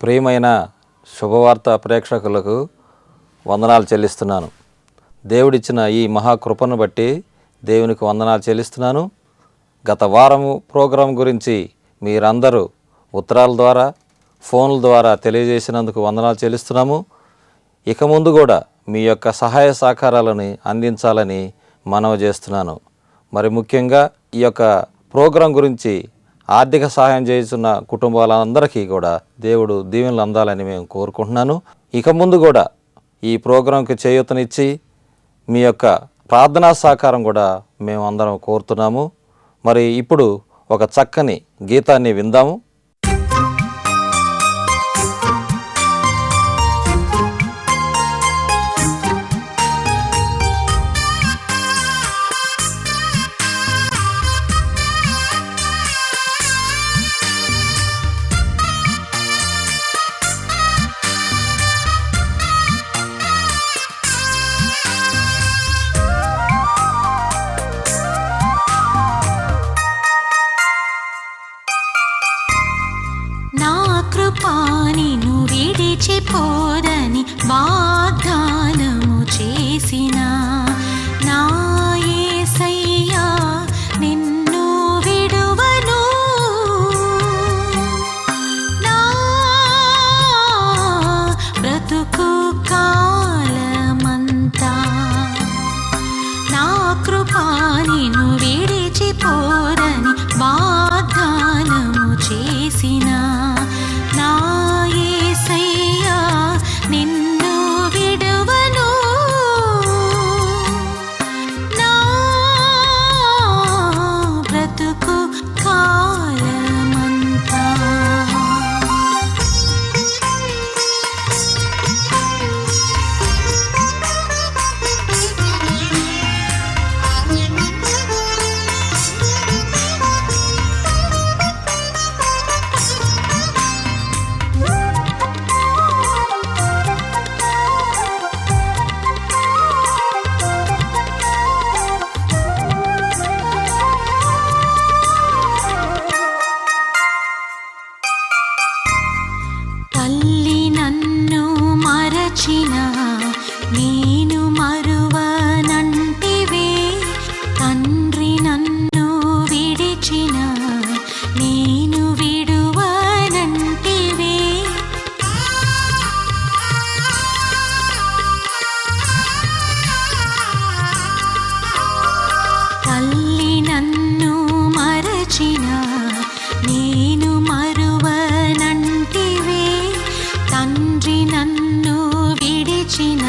ప్రియమైన శుభవార్త ప్రేక్షకులకు వందనాలు చెల్లిస్తున్నాను. దేవుడిచ్చిన ఈ మహాకృపను బట్టి దేవునికి వందనాలు చెల్లిస్తున్నాను. గత వారము ప్రోగ్రాం గురించి మీరందరూ ఉత్తరాల ద్వారా ఫోన్ల ద్వారా తెలియజేసినందుకు వందనాలు చెల్లిస్తున్నాము. ఇక ముందు కూడా మీ యొక్క సహాయ సహకారాలను అందించాలని మనవి చేస్తున్నాను. మరి ముఖ్యంగా ఈ యొక్క ప్రోగ్రాం గురించి ఆర్థిక సహాయం చేస్తున్న కుటుంబాలందరికీ కూడా దేవుడు దీవెనలు అందాలని మేము కోరుకుంటున్నాను. ఇక ముందు కూడా ఈ ప్రోగ్రాంకి చేయూతనిచ్చి మీ యొక్క ప్రార్థనా సహకారం కూడా మేము అందరం కోరుతున్నాము. మరి ఇప్పుడు ఒక చక్కని గీతాన్ని విందాము. కృపానిను విడిచిపోదని వాగ్దానము చేసిన నా యేసయ్యా నిన్ను విడువను. నా బ్రతుకు కాలమంతా నా కృపానిను విడిచిపోదని వాగ్దానము చేసిన నా యేసయ్యా నిన్ను విడువను. నా బ్రతుకు కాలమంతా తల్లి నన్ను మరచిన నేను మరువనంటివే, తండ్రి నన్ను విడిచిన నేను విడువనంటివే. తల్లి నన్ను మరచిన నేను మరువనంటివే, తండ్రి నన్ను విడిచిన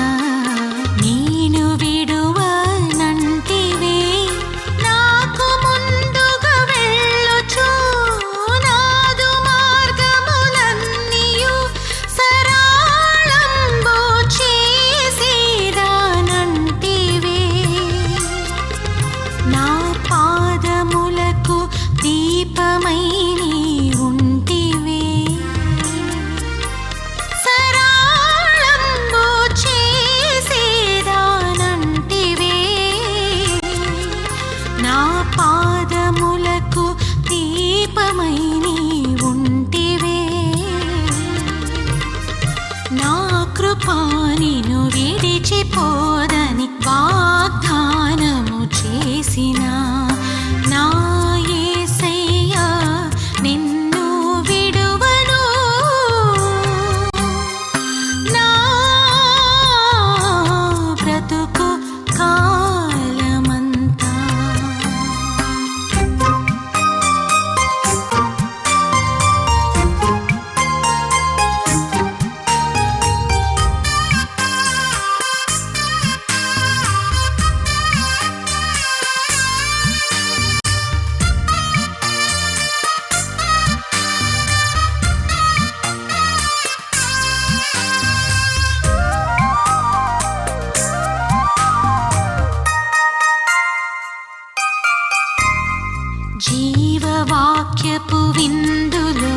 నేను విడువనంటివే. నాకు ముందుగా వెళ్ళొచ్చు నాదు మార్గములన్నీయు సరళంబు చేసేదానంటివే. నా పాదములకు దీపమై నీ ఉంటివే, సరళంబు చేసేదానంటివే. నా పాదములకు దీపమై నీ ఉంటివే. నా కృపానిను విడిచిపోదని వాగ్దానము చేసిన నా యేసయ్యా నిన్ను విడువను. నా బ్రతుకు కాలమంతా జీవవాక్యపు విందులో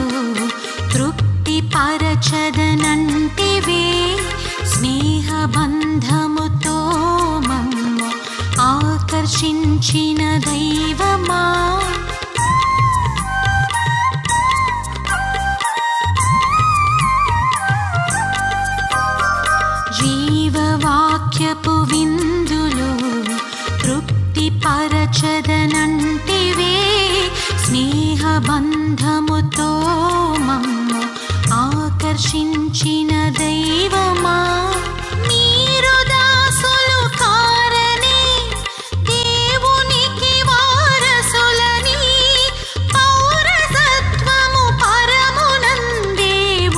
తృప్తి పరచదనంటివే, స్నేహబంధముతో మమ్ము ఆకర్షించిన దైవమా. బంధముతో మమ్ము ఆకర్షించిన దైవమా, మీరు దాసులు కారని దేవునికి వారసులని, పౌరసత్వము పరమునందే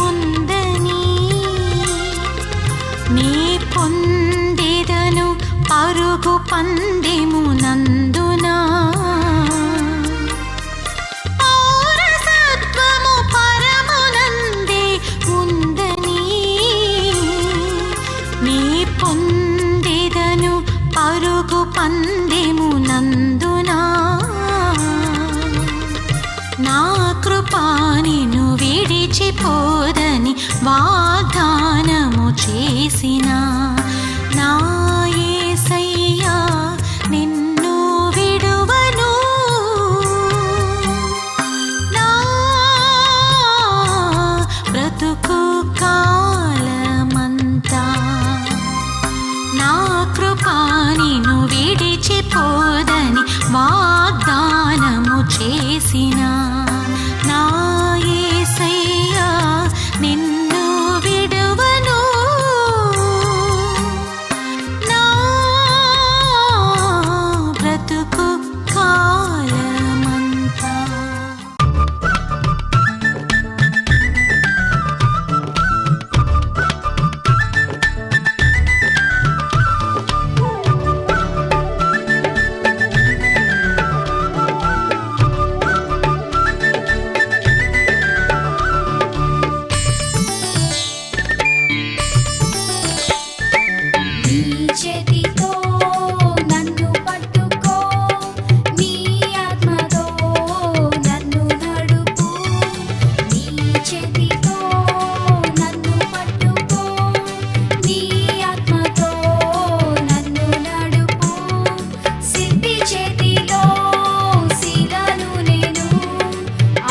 ఉందని నీ పొందెదను పరుగు పందెమునందునా. పౌరసత్వము పరమునందే ఉందని నీ పొందెదను పరుగు పందెమునందునా. నా కృపా నిన్ను విడిచిపోదని వాగ్దానము చేసిన నా యేసయ్యా నిన్ను విడువను. నా బ్రతుకు కాలమంతా నా కృపా నిన్ను విడిచిపోదని వాగ్దానము చేసిన నా యేసయ్యా నిన్ను విడువను. నా బ్రతుకు కాలమంతా. చేతితో నన్ను పట్టుకో, నీ ఆత్మతో నన్ను నడుపు. నీ చేతితో నన్ను పట్టుకో, నీ ఆత్మతో నన్ను నడుపు. శిల్పి చేతిలో శిలను నేను,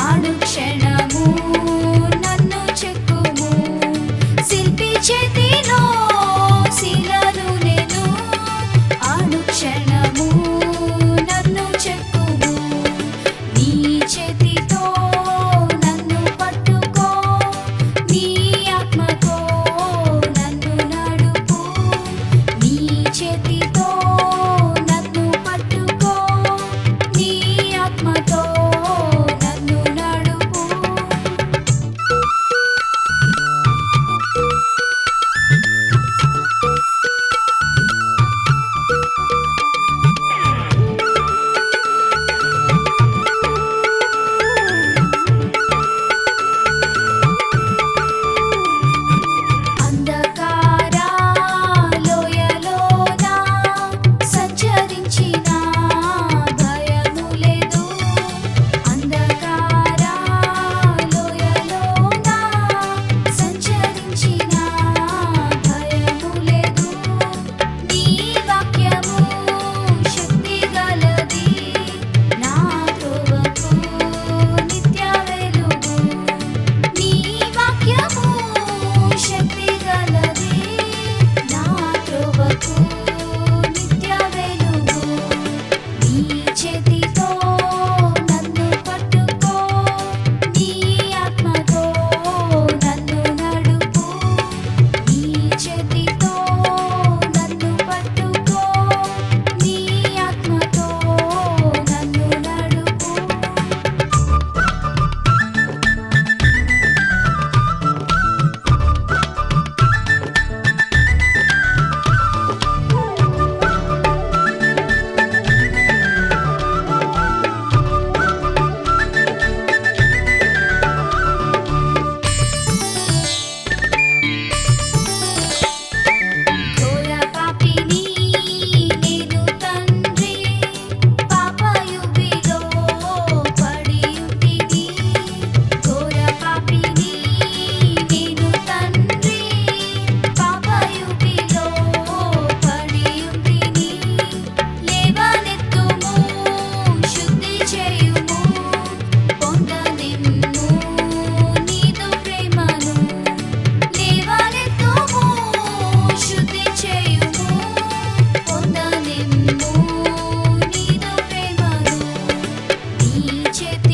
అనుక్షణము నన్ను చెక్కుము. శిల్పి చేతిలో శిలను నేను, అనుక్షణము నన్ను చెక్కుము. నీ చేతితో నన్ను పట్టుకో, నీ ఆత్మతో నన్ను నడుపు. నీ చేతితో నన్ను పట్టుకో, నీ ఆత్మతో నన్ను నడుపు. అంధకార లోయలోన సంచరించిన భయము లేదు. అంధకార లోయలోన సంచరించిన భయము లేదు. నీ వాక్యము శక్తి గలది, నా త్రోవకు నిత్య వెలుగు. నీ వాక్యము శక్తి గలది, నా త్రోవకు నిత్య వెలుగు. నీ చేతితో నన్ను పట్టుకో, నీ ఆత్మతో నన్ను నడుపు. నీ చేతితో నన్ను పట్టుకో, నీ ఆత్మతో నన్ను నడుపు. ఘోర పాపిని నేను తండ్రి, పాపయుగిలో పడి ఉంటిని. ఘోర పాపిని నేను తండ్రి, పాపయుగిలో పడి ఉంటిని. లేవనెత్తుము, శుద్ధి చేయుము, పొందనిమ్ము నీదు ప్రేమను. లేవనెత్తుము, శుద్ధి చేయుము, పొందనిమ్ము నీదు ప్రేమను. నీ చేతి